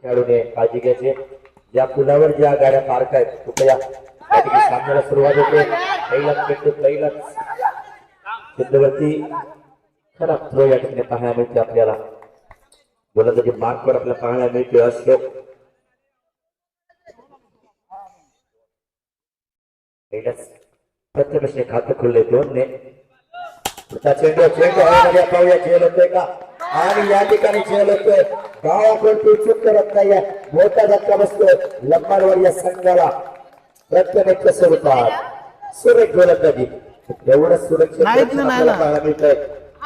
खेळाडूने काळजी घ्यायची. ज्या पुलावर ज्या गाड्या पार्क आहेत कृपया सामन्याला सुरुवात होते. पहिला सिद्धवरती खराब थ्रो या ठिकाणी पाहायला मिळते आपल्याला. गोलंदाजी मार्कवर आपल्याला पाहायला मिळते अशोक. प्रत्येकाने खातं खुलले 2 ने. चेंडू पाहूया झेल होतोय का आणि या ठिकाणी झेल होतोय. गावाकडून तो चूक करत नाहीये. मोठा धक्का बसतोय लंबाडवाड या संघाला. प्रत्येक कसं होतात सुरेख गोलंदाजी एवढं सुरक्षित पाहायला मिळतंय.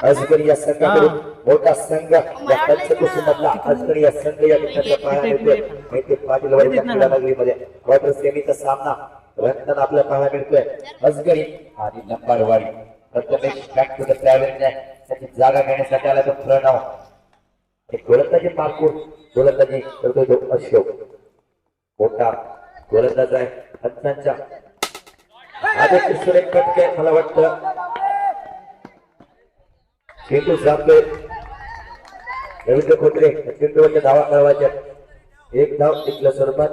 अजगर या संघाकडून मोठा संघ या पंचकुशीमधला अजगर या संघ या ठिकाणी पाहायला मिळतोय. ते पाटील वडील क्रीडा नगरीमध्ये क्वार्टर सेमीचा सामना रंगताना आपल्याला पाहायला मिळतोय. अजगरी आणि लंबाडवाडी प्रथमेश बॅक टू द त्याची जागा घेण्यासाठी आला तो प्रणव. गोलंदाजी मार्कून गोलंदाजी करतोय तो अशोक. मोठा गोलंदाज आहे पंचांच्या आधी सुरेख फटके. मला वाटतं चेंडू जातोय रवींद्र खोटरे. चेंडूवरच्या धावा कळवायच्या. 1 धाव टिकल्या स्वरूपात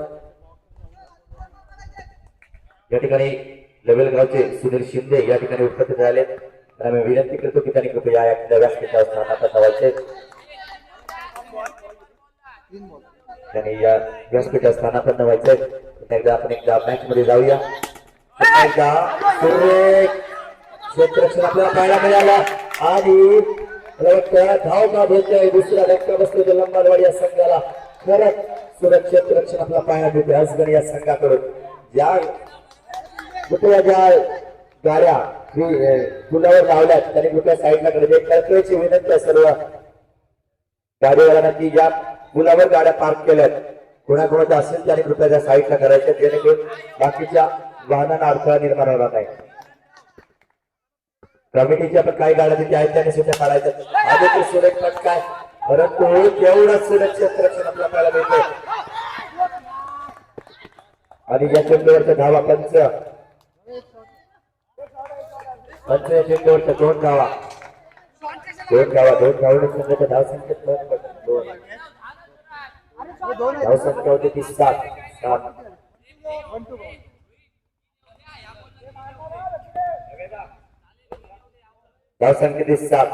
या ठिकाणी लेवलगावचे सुनील शिंदे या ठिकाणी उपस्थित झाले. आम्ही विनंती करतो की त्यांनी कृपया या व्यासपीठावर स्थानात व्हायचे. त्यांनी या व्यासपीठावर स्थानापन्न व्हायचंय. आपण एकदा मॅच मध्ये जाऊया. क्षेत्ररक्षण आपल्याला पाहायला मिळाला आणि धाव बाद होतोय. दुसरा धक्का बसतो लंबाडवाडी या संघाला. खरंच सुरक्षित रक्षण आपल्याला पाहायला मिळते अजगर या संघाकडून. ज्या ज्या गाड्या पुलावर लावल्यात त्यांनी कुठल्या साईडला कडे कळकळीची विनंती आहे सर्व गाडीवाल्यांना की ज्या पुलावर गाड्या पार्क केल्यात कोणाकोणाच्या असेल त्याने कृपया त्या साईडला करायच्या जेणेकरून बाकीच्या वाहनांना अडथळा निर्माण होणार नाही. कमिटीच्या पण काही गाड्या तिथे आहेत त्याने सुद्धा काढायचं. हा देखील सुरेख फटका आहे परंतु तेवढं सुरक्षित रक्षण आपल्याला पाहायला मिळते. आणि या चेंडूवरच्या धावा पंच या चेंडूवरच्या 2 धावा संघाच्या धावसंख्येत धावसंख्या होती ती 7. धावसंख्येत 7.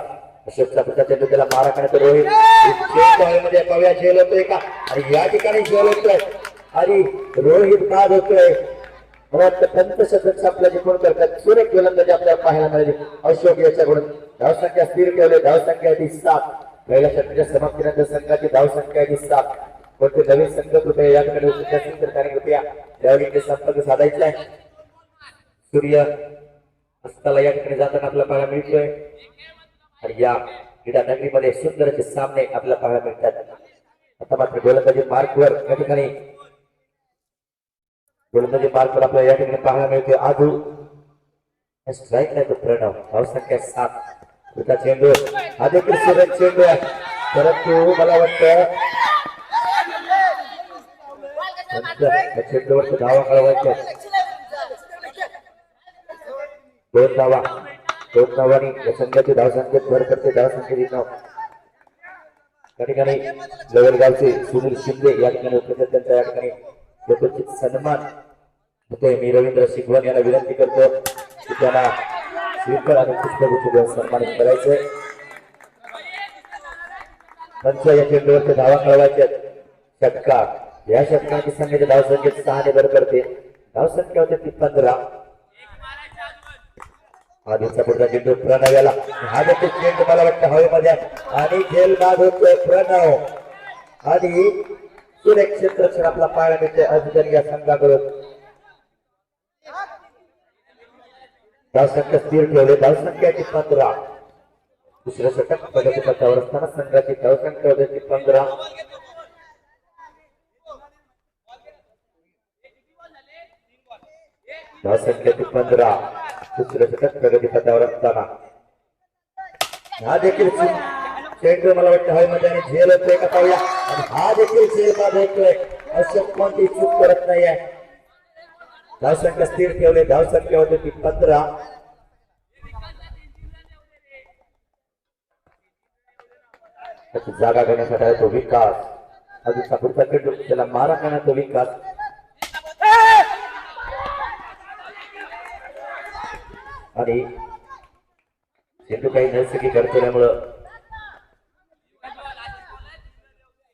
अशोकचा पुढचा चेंडू त्याला मारा करण्यात रोहित मध्ये पाहूया झेल होतोय का आणि या ठिकाणी झेल होतोय आणि रोहित बाद होतोय. मला वाटतं पंचशतक आपल्या जे कोण करतात सुरेख गोलंदाजी आपल्याला पाहायला मिळाली अशोक याच्याकडून. धावसंख्या स्थिर ठेवले. धावसंख्या ती 7. पहिल्या षटकाच्या समाप्तीनंतर संघाची धावसंख्या ती 7. कोणते नवीन संघ कृपया या ठिकाणी उपस्थित असतील तर त्याने कृपया त्यावेळी संपर्क साधायचा आहे. सूर्य अस्ताला या ठिकाणी जाताना आपल्याला पाहायला मिळतोय आणि या क्रीडा नगरीमध्ये सुंदर असे सामने आपल्याला पाहायला मिळतात. आता मात्र गोलंदाजी मार्कवर या ठिकाणी आपल्याला या ठिकाणी पाहायला मिळते आधू. स्ट्राईक नाही तो प्रणव. धावसंख्या 7. पुढचा चेंडू हा देखील सुरेख चेंडू आहे परंतु मला वाटतं चेंडूवरच्या धावा कळवायच्या. 2 धावांनी या संघाची धावसंख्येत भर करते. धावसंख्येची 9. या ठिकाणी लेवलगावचे सुनील शिंदे या ठिकाणी उपस्थित त्यांचा या ठिकाणी यथोचित सन्मान होतोय. मी रवींद्र शिगवण यांना विनंती करतो की त्यांना श्रीफळ आणि पुष्पगुच्छ देऊन सन्मानित करायचे. पंच या चेंडूवरच्या धावा कळवायच्या. षटकार या षटकाची संघाच्या धावसंख्येत 6 ने भर करते. धावसंख्या होते ती 15. आधीचा पुढचा चेंडू प्रणव याला. हा देखील चेंडू मला वाटतं हवेमध्ये आणि खेळ बाद होतोय प्रणव आणि सुरेख क्षेत्ररक्षण आपला पाहायला मिळते अजगर या संघाकडून. धावसंख्या स्थिर ठेवले. धावसंख्याची 15. दुसरं षटक प्रगतीपथावर असताना संघाची धावसंख्या होती 15. धावसंख्या 15. दुसरं षटक प्रगतीपथावर असताना हा देखील चेंडू मला वाटतं हवेमध्ये आणि झेल होतोय का पाहूया आणि हा देखील झेल बाद होतोय. अशोक कोणती चूक करत नाहीये. धावसंख्या स्थिर ठेवले. धावसंख्या होती ती 15. जागा घेण्यासाठी तो विकास अजूनचा पुढचा चेंडू त्याला मारा करण्याचा विकास आणि चेंडू काही नैसर्गिक अडचण्यामुळं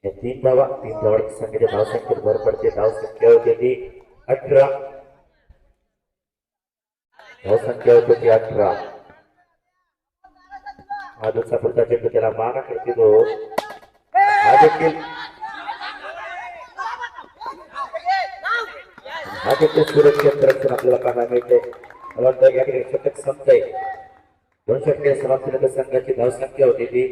तीन धावांची संख्येच्या धावसंख्येत भर पडते. धावसंख्या होते ती 18. धावसंख्या होती ती 18. अजूनचा पुढचा चेंडू त्याला मारा करते तो हा देखील सुरक्षित रक्षण आपल्याला पाहायला मिळते. मला वाटतं या ठिकाणी षटक संपतंय. 2 षटके समाप्तीनंतर संघाची धावसंख्या होती ती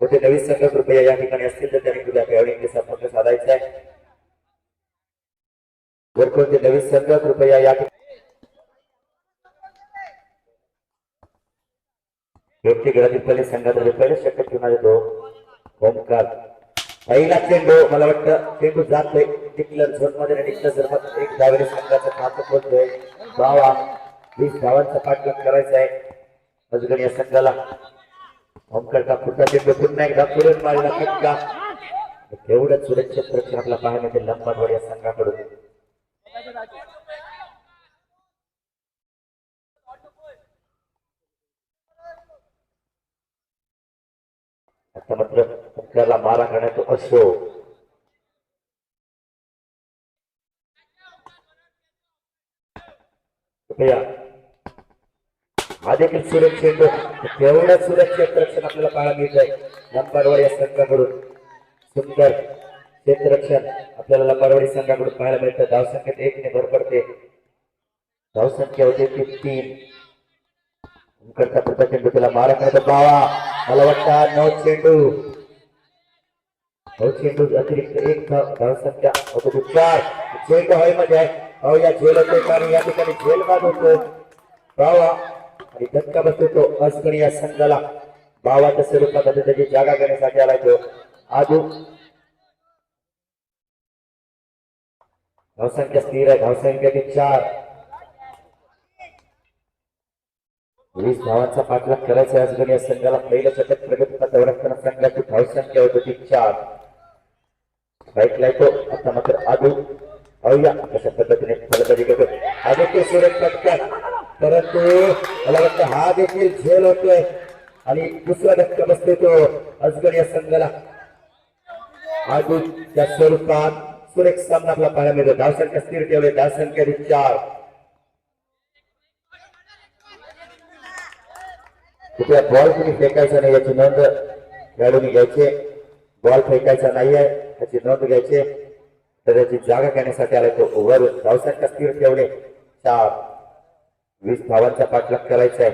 कोणते नवीन संघ कृपया या ठिकाणी असतील तर त्यांनी तुझ्या खेळाडूंचे संपर्क साधायचा आहे. जर कोणते नवीन संघ कृपया या ठिकाणी पहिले संघामध्ये पहिले षटक घेऊन आले तो ओमकार. पहिला चेंडू मला वाटतं चेंडू जातोय डिक्लर झोन मध्ये डिक्लर एक धावेने संघाचं खातं खोलतोय. 20 धावांचा पाठलाग करायचा आहे अजून या संघाला. ओमकारचा पुढचा चेंडू पुन्हा एकदा पुढे मारला फटका. एवढंच सुरक्षित रक्षण आपला पाहायला ते लंबाडवाड या संघाकडून. आता मात्र ओमकारला मारा करण्यात असो हा देखील सुरक्षित तेवढं सुरक्षित रक्षण आपल्याला पाहायला मिळत आहे लंबाडवाडी या संघाकडून. सुंदर क्षेत्ररक्षण आपल्याला लंबाडवाडी संघाकडून पाहायला मिळतं. धावसंख्येत 1 ने भर पडते. धावसंख्या होते ती 3. ओमकारचा पुढचा चेंडू त्याला मारा करण्यात बावा मला वाटतं 9 चेंडू अतिरिक्त 1 धावसंख्या होतो 4. चेंडू हवेमध्ये आहे. अहो या झेल होते आणि या ठिकाणी झेल बाद होतो बावा आणि धक्का बसतो तो अस्कणी या संघाला. बावाच्या स्वरूपात त्याची जागा घेण्यासाठी आलाय तो आजू. धावसंख्या स्थिर आहे. धावसंख्या 4. 20 धावांचा पाठलाग करायचा अस्कणी या संघाला. पहिलं षटक प्रगतीपथावर असताना संघाची धावसंख्या होती 4. स्ट्राईकला येतो आता मात्र आजू. अवया कशा पद्धतीने फलंदाजी करतो हा देखील सुरेख फटका परंतु मला वाटतं हा देखील झेल होतोय आणि दुसरा धक्का बसतोय तो अजगर या संघाला. अजून त्या स्वरूपात सुरेख सामना आपला पाहायला मिळतो. धावसंख्या स्थिर ठेवले. धावसंख्या 4. कृपया बॉल कुणी फेकायचा नाही याची नोंद खेळाडूंनी घ्यायची. बॉल फेकायचा नाहीये याची नोंद घ्यायची. तर त्याची जागा घेण्यासाठी आलाय तो वरून. धावसंख्या स्थिर ठेवले 4. 20 धावांचा पाठलाग करायचा आहे.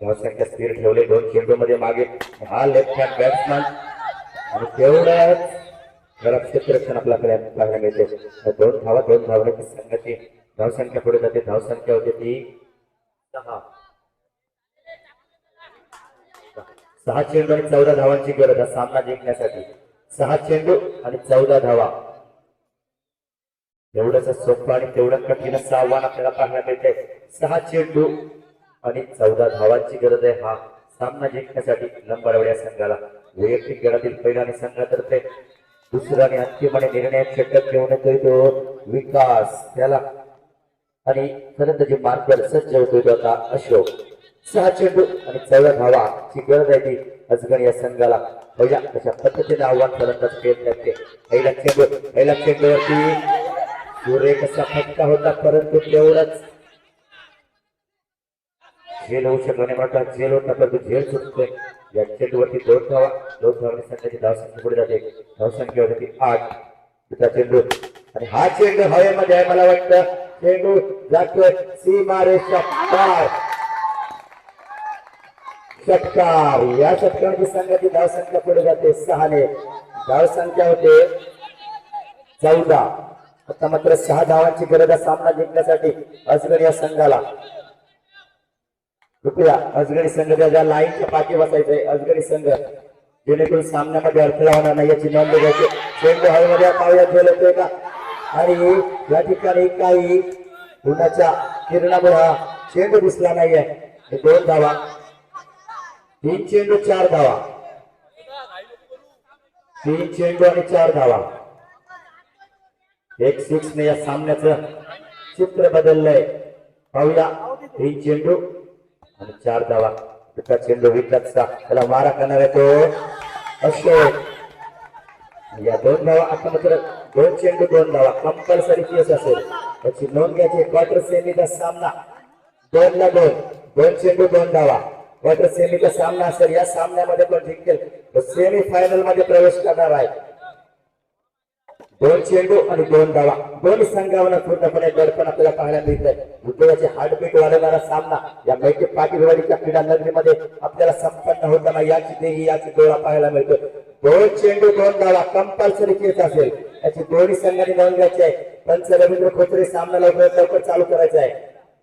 धावसंख्या स्थिर ठेवले. 2 चेंडू मध्ये मागे हा लेफ्ट हँड बॅट्समॅन आणि तेवढ्याच खराब क्षेत्ररक्षण आपल्याकडे पाहायला मिळते. 2 धावांची संघाची धावसंख्या पुढे जाते. धावसंख्या होते ती 6. 6 चेंडू आणि 14 धावांची गरज हा सामना जिंकण्यासाठी. 6 चेंडू आणि 14 धावा. एवढंच सोपं आणि तेवढं कठीण असं आव्हान आपल्याला पाहायला मिळते. 6 चेंडू आणि 14 धावांची गरज आहे हा सामना जिंकण्यासाठी लंबाडवाडी या संघाला. वैयक्तिक गटातील पहिला आणि संघातर्फे दुसरा आणि अंतिम आणि निर्णायक षटक घेऊन येतोय तो विकास त्याला आणि फलंदाजी मार्कवर सज्ज होतोय तो आता अशोक. 6 चेंडू आणि 14 धावाची गरज आहे ती अजगर या संघाला. बघा कशा पद्धतीने आव्हान फलंदाज खेळतात ते. पहिल्या चेंडूवरती सुरेख असा फटका होता परंतु तेवढाच झेल होऊ शकला नाही. मोठा झेल होता परंतु झेल सुटतोय. या चेंडूवरती 2 धावांनी संघाची धावसंख्या पुढे जाते. धावसंख्या होती 8. दुसरा चेंडू आणि हा चेंडू हवेमध्ये आहे. मला वाटतं चेंडू जातोय सीमारेषा पार. षटकार या षटकाची संघाची धावसंख्या पुढे जाते 6 ने. धावसंख्या होते 14. आता मात्र 6 धावांची गरज आहे सामना जिंकण्यासाठी अजगर या संघाला. कृपया अजगरी संघ ज्या लाईनच्या पाठी बसायचंय अजगरी संघ जेणेकरून सामन्यामध्ये अडथळा होणार नाही याची नोंद घ्यायची. चेंडू हवेमध्ये पावया झेल होतोय का आणि या ठिकाणी काही उन्हाच्या किरणामुळे हा चेंडू दिसला नाहीये. हे 2 धावा, 3 चेंडू 4 धावा, 3 चेंडू आणि 4 धावा. एक 6 ने या सामन्याचं चित्र बदललंय. पाहूया 3 चेंडू आणि 4 धावा. तुका चेंडू विकतचा त्याला मारा करणार आहे तो अशोक. या 2 धावा आता मात्र 2 चेंडू 2 धावा कंपल्सरी केस असेल त्याची नोंद घ्यायची. क्वार्टर सेमीचा सामना 2 ला 2, 2 चेंडू 2 धावा. क्वार्टर सेमीचा सामना असेल. या सामन्यामध्ये पण जिंकेल तर सेमी फायनल मध्ये प्रवेश करणार आहे. 2 चेंडू आणि 2 धावा. दोन्ही संघावर पूर्णपणे दडपण आपल्याला पाहायला मिळत आहे. उद्योगाचे हार्टबीट वाढवणारा सामना या मैत्री पाटीलवाडीच्या क्रीडा नगरीमध्ये आपल्याला संपन्न होताना याची देही याची डोळा पाहायला मिळतो. 2 चेंडू 2 धावा कंपल्सरी केस असेल याची दोन्ही संघांनी नोंद घ्यायची आहे. पंच रवींद्र खोचरे सामना लवकर चालू करायचा आहे.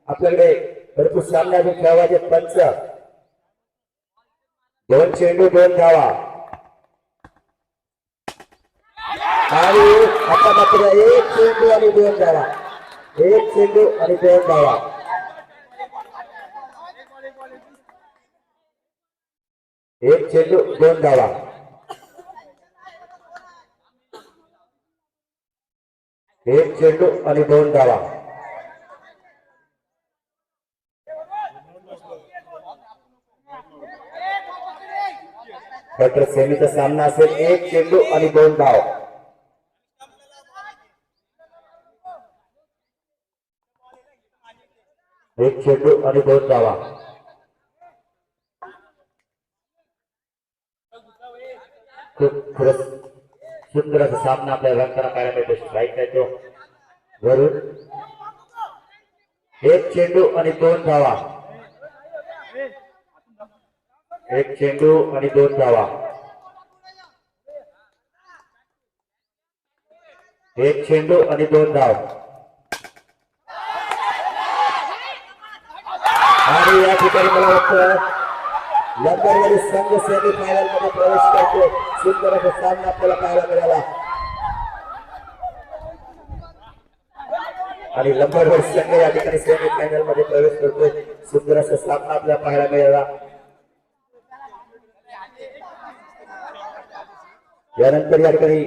आपल्याकडे भरपूर सामना अजून खेळवायचे. पंच 2 चेंडू 2 धावा आणि आता मात्र 1 चेंडू आणि 2 धावा. 1 चेंडू आणि 2 धावा. 1 चेंडू 2 धावा. 1 चेंडू आणि 2 धावा. क्वार्टर सेमीचा सामना असेल. 1 चेंडू आणि 2 धाव. 1 चेंडू आणि 2 धावा. खूप खरंच सुंदर असा सामना आपल्याला रंगताना पाहायला मिळतो. स्ट्राईक आहे तो वरून. 1 चेंडू आणि 2 धावा. 1 चेंडू आणि 2 धावा. 1 चेंडू आणि 2 धाव. आणि या ठिकाणी मला वाटतं लंबरवाडी संघ सेमी फायनल मध्ये प्रवेश करतो. सुंदर असा सामना आपल्याला पाहायला मिळाला आणि लंबरवाडी संघ या ठिकाणी सेमी फायनल मध्ये प्रवेश करतोय. सुंदर असा सामना आपल्याला पाहायला मिळाला. यानंतर या ठिकाणी